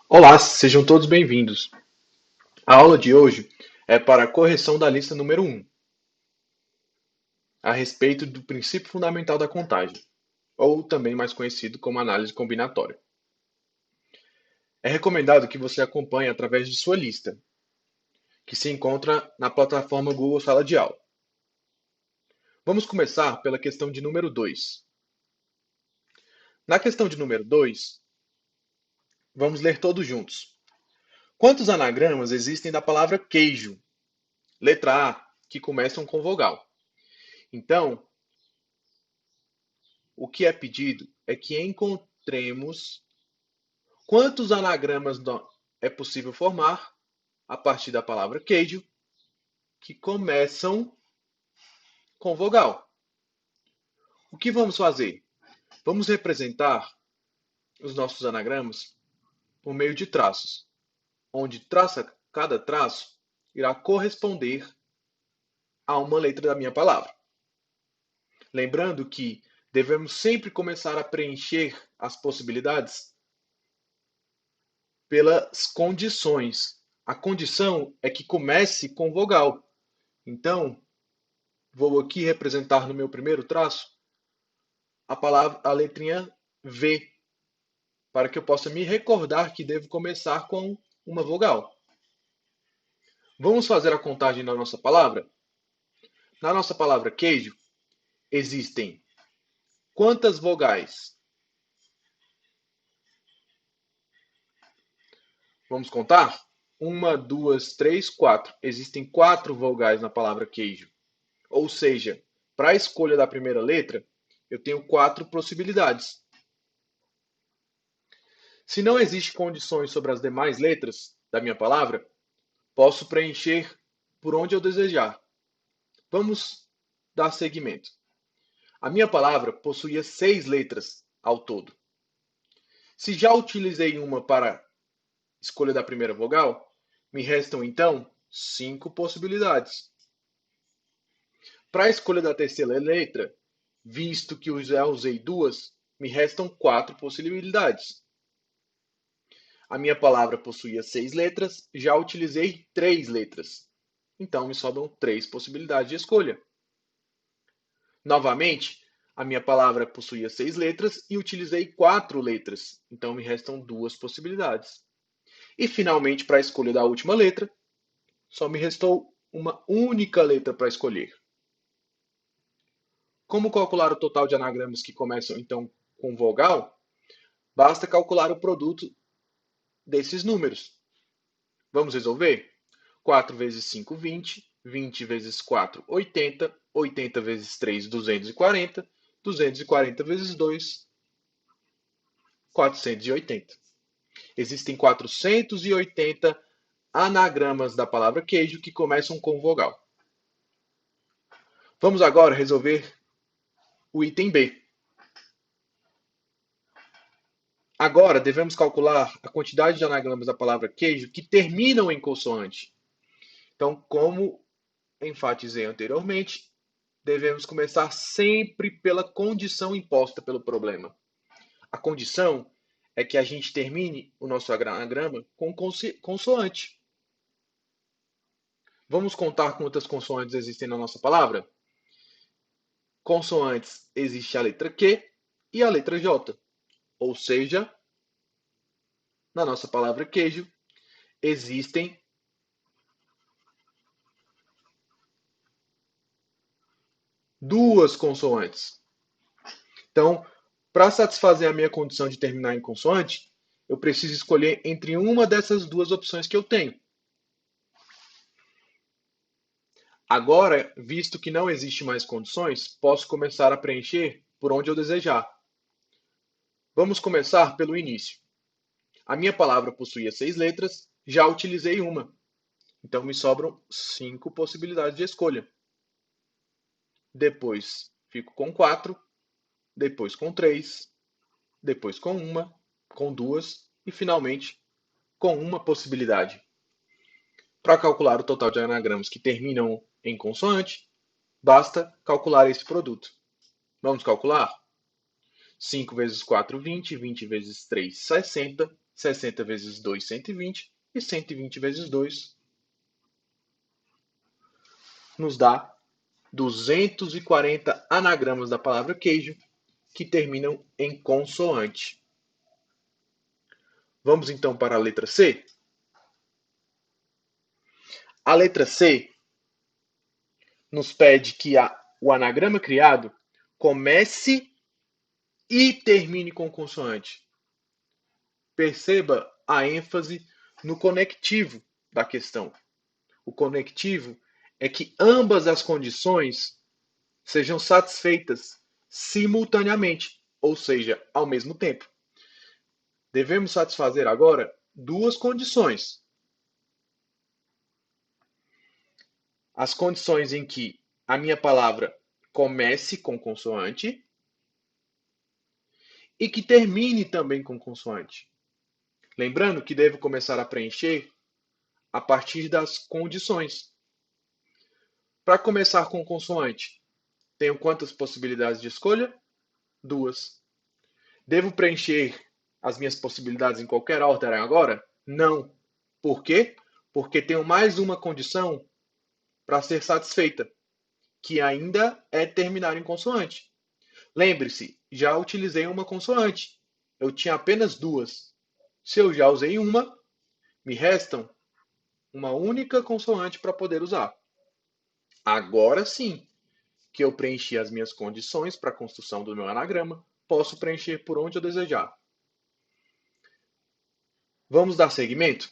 Olá, sejam todos bem-vindos. A aula de hoje é para a correção da lista número 1, a respeito do princípio fundamental da contagem, ou também mais conhecido como análise combinatória. É recomendado que você acompanhe através de sua lista, que se encontra na plataforma Google Sala de Aula. Vamos começar pela questão de número 2. Na questão de número 2, vamos ler todos juntos. Quantos anagramas existem da palavra queijo? Letra A, que começam com vogal. Então, o que é pedido é que encontremos quantos anagramas é possível formar a partir da palavra queijo que começam com vogal. O que vamos fazer? Vamos representar os nossos anagramas por meio de traços, onde cada traço irá corresponder a uma letra da minha palavra. Lembrando que devemos sempre começar a preencher as possibilidades pelas condições. A condição é que comece com vogal. Então, vou aqui representar no meu primeiro traço a letrinha V, para que eu possa me recordar que devo começar com uma vogal. Vamos fazer a contagem da nossa palavra? Na nossa palavra queijo, existem quantas vogais? Vamos contar? Uma, duas, três, quatro. Existem 4 vogais na palavra queijo. Ou seja, para a escolha da primeira letra, eu tenho 4 possibilidades. Se não existem condições sobre as demais letras da minha palavra, posso preencher por onde eu desejar. Vamos dar seguimento. A minha palavra possuía 6 letras ao todo. Se já utilizei uma para escolha da primeira vogal, me restam então 5 possibilidades. Para a escolha da terceira letra, visto que eu já usei 2, me restam 4 possibilidades. A minha palavra possuía 6 letras, já utilizei 3 letras. Então me sobram 3 possibilidades de escolha. Novamente, a minha palavra possuía 6 letras e utilizei 4 letras. Então me restam 2 possibilidades. E finalmente, para a escolha da última letra, só me restou uma única letra para escolher. Como calcular o total de anagramas que começam então com vogal? Basta calcular o produto desses números. Vamos resolver? 4 vezes 5, 20. 20 vezes 4, 80. 80 vezes 3, 240. 240 vezes 2, 480. Existem 480 anagramas da palavra queijo que começam com vogal. Vamos agora resolver o item B. Agora devemos calcular a quantidade de anagramas da palavra queijo que terminam em consoante. Então, como enfatizei anteriormente, devemos começar sempre pela condição imposta pelo problema. A condição é que a gente termine o nosso anagrama com consoante. Vamos contar quantas consoantes existem na nossa palavra? Consoantes existe a letra Q e a letra J. Ou seja, na nossa palavra queijo, existem duas consoantes. Então, para satisfazer a minha condição de terminar em consoante, eu preciso escolher entre uma dessas duas opções que eu tenho. Agora, visto que não existe mais condições, posso começar a preencher por onde eu desejar. Vamos começar pelo início. A minha palavra possuía 6 letras, já utilizei uma. Então me sobram 5 possibilidades de escolha. Depois fico com 4, depois com 3, depois com uma, com duas e finalmente com uma possibilidade. Para calcular o total de anagramas que terminam em consoante, basta calcular esse produto. Vamos calcular? 5 vezes 4, 20. 20 vezes 3, 60. 60 vezes 2, 120. E 120 vezes 2 nos dá 240 anagramas da palavra queijo que terminam em consoante. Vamos então para a letra C? A letra C nos pede que o anagrama criado comece e termine com consoante. Perceba a ênfase no conectivo da questão. O conectivo é que ambas as condições sejam satisfeitas simultaneamente, ou seja, ao mesmo tempo. Devemos satisfazer agora duas condições. As condições em que a minha palavra comece com consoante e que termine também com consoante. Lembrando que devo começar a preencher a partir das condições. Para começar com consoante, tenho quantas possibilidades de escolha? Duas. Devo preencher as minhas possibilidades em qualquer ordem agora? Não. Por quê? Porque tenho mais uma condição para ser satisfeita, que ainda é terminar em consoante. Lembre-se, já utilizei uma consoante. Eu tinha apenas duas. Se eu já usei uma, me restam uma única consoante para poder usar. Agora sim que eu preenchi as minhas condições para a construção do meu anagrama, posso preencher por onde eu desejar. Vamos dar seguimento?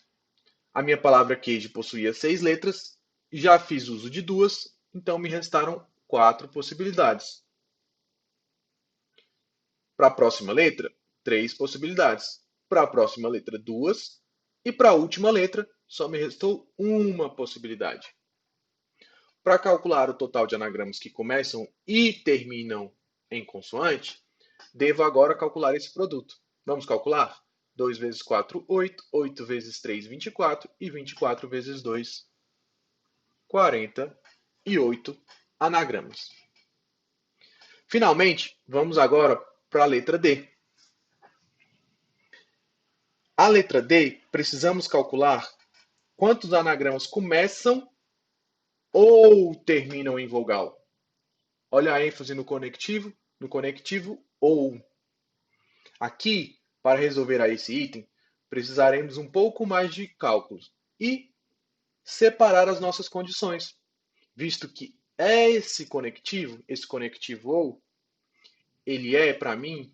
A minha palavra queijo possuía 6 letras, já fiz uso de duas, então me restaram 4 possibilidades. Para a próxima letra, 3 possibilidades. Para a próxima letra, 2. E para a última letra, só me restou uma possibilidade. Para calcular o total de anagramas que começam e terminam em consoante, devo agora calcular esse produto. Vamos calcular? 2 vezes 4, 8. 8 vezes 3, 24. E 24 vezes 2, 48 anagramas. Finalmente, vamos agora para a letra D. A letra D, precisamos calcular quantos anagramas começam ou terminam em vogal. Olha a ênfase no conectivo ou. Aqui, para resolver esse item, precisaremos um pouco mais de cálculos e separar as nossas condições, visto que esse conectivo ou, ele é, para mim,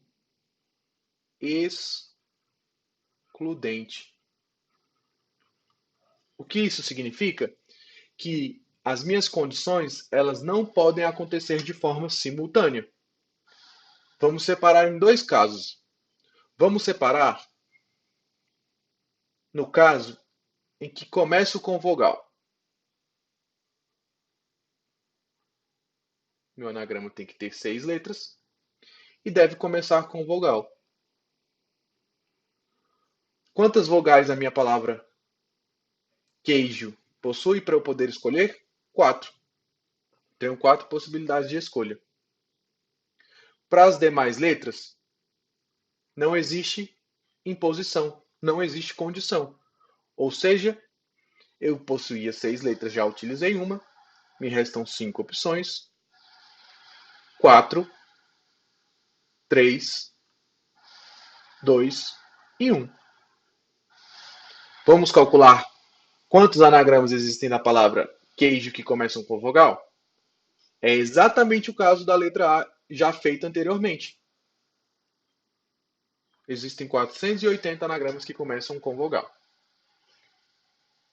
excludente. O que isso significa? Que as minhas condições, elas não podem acontecer de forma simultânea. Vamos separar em dois casos. Vamos separar no caso em que começo com vogal. Meu anagrama tem que ter 6 letras e deve começar com vogal. Quantas vogais a minha palavra queijo possui para eu poder escolher? 4. Tenho 4 possibilidades de escolha. Para as demais letras, não existe imposição, não existe condição. Ou seja, eu possuía 6 letras, já utilizei uma, me restam 5 opções. 4, 3, 2 e 1. Vamos calcular quantos anagramas existem na palavra queijo que começam com vogal? É exatamente o caso da letra A já feita anteriormente. Existem 480 anagramas que começam com vogal.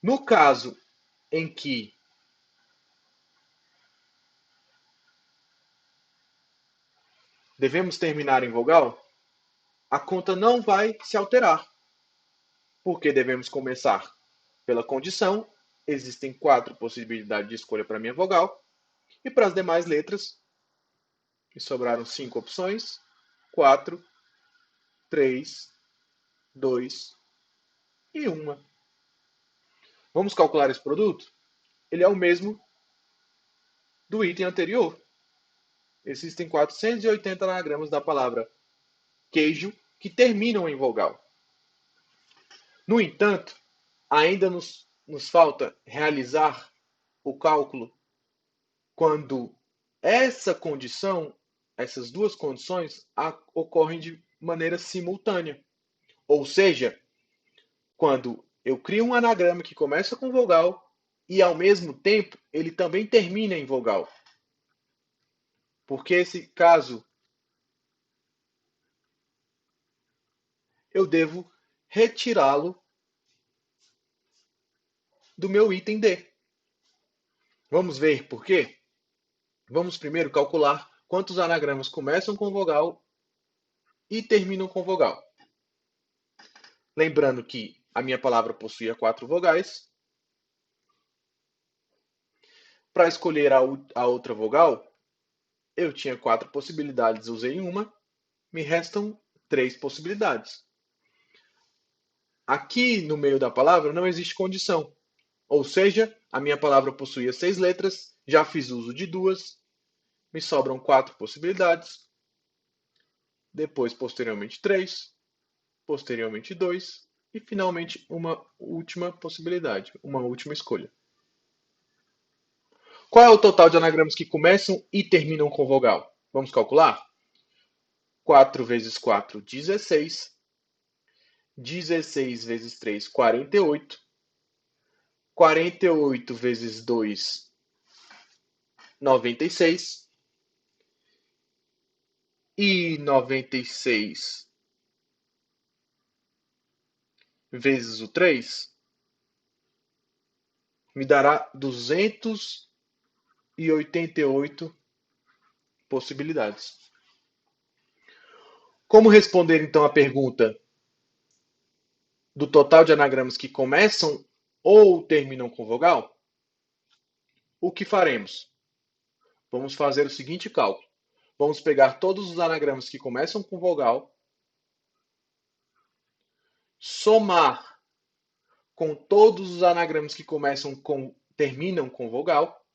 No caso em que devemos terminar em vogal, a conta não vai se alterar, porque devemos começar pela condição. Existem 4 possibilidades de escolha para a minha vogal, e para as demais letras, me sobraram 5 opções: 4, 3, 2 e 1. Vamos calcular esse produto? Ele é o mesmo do item anterior. Existem 480 anagramas da palavra queijo que terminam em vogal. No entanto, ainda nos falta realizar o cálculo quando essa condição, essas duas condições, ocorrem de maneira simultânea. Ou seja, quando eu crio um anagrama que começa com vogal e, ao mesmo tempo, ele também termina em vogal. Porque esse caso, eu devo retirá-lo do meu item D. Vamos ver por quê? Vamos primeiro calcular quantos anagramas começam com vogal e terminam com vogal. Lembrando que a minha palavra possuía 4 vogais. Para escolher a outra vogal, eu tinha 4 possibilidades, usei uma, me restam 3 possibilidades. Aqui no meio da palavra não existe condição, ou seja, a minha palavra possuía 6 letras, já fiz uso de 2, me sobram 4 possibilidades, depois posteriormente 3, posteriormente 2 e finalmente uma última possibilidade, uma última escolha. Qual é o total de anagramas que começam e terminam com vogal? Vamos calcular? 4 vezes 4, 16. 16 vezes 3, 48. 48 vezes 2, 96. E 96 vezes o 3 me dará 288 possibilidades. Como responder então a pergunta do total de anagramas que começam ou terminam com vogal? O que faremos? Vamos fazer o seguinte cálculo. Vamos pegar todos os anagramas que começam com vogal, somar com todos os anagramas que terminam com vogal.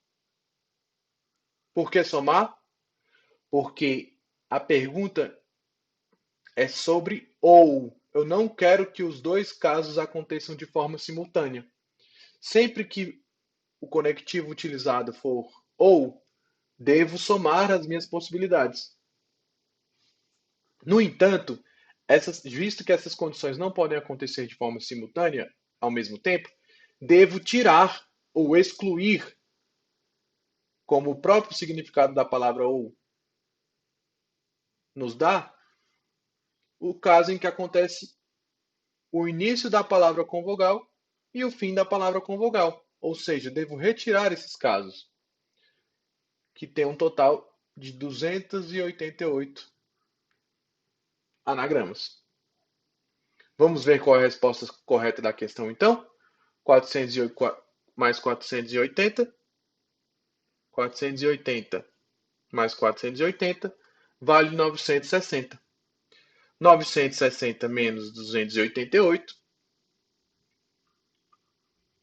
Por que somar? Porque a pergunta é sobre ou. Eu não quero que os dois casos aconteçam de forma simultânea. Sempre que o conectivo utilizado for ou, devo somar as minhas possibilidades. No entanto, visto que essas condições não podem acontecer de forma simultânea ao mesmo tempo, devo tirar ou excluir, como o próprio significado da palavra ou nos dá, o caso em que acontece o início da palavra com vogal e o fim da palavra com vogal. Ou seja, devo retirar esses casos, que tem um total de 288 anagramas. Vamos ver qual é a resposta correta da questão, então? 408 mais 480. 480 mais 480 vale 960. 960 menos 288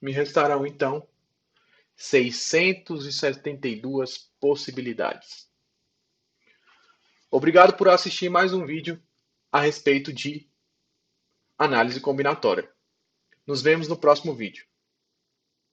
me restarão, então, 672 possibilidades. Obrigado por assistir mais um vídeo a respeito de análise combinatória. Nos vemos no próximo vídeo.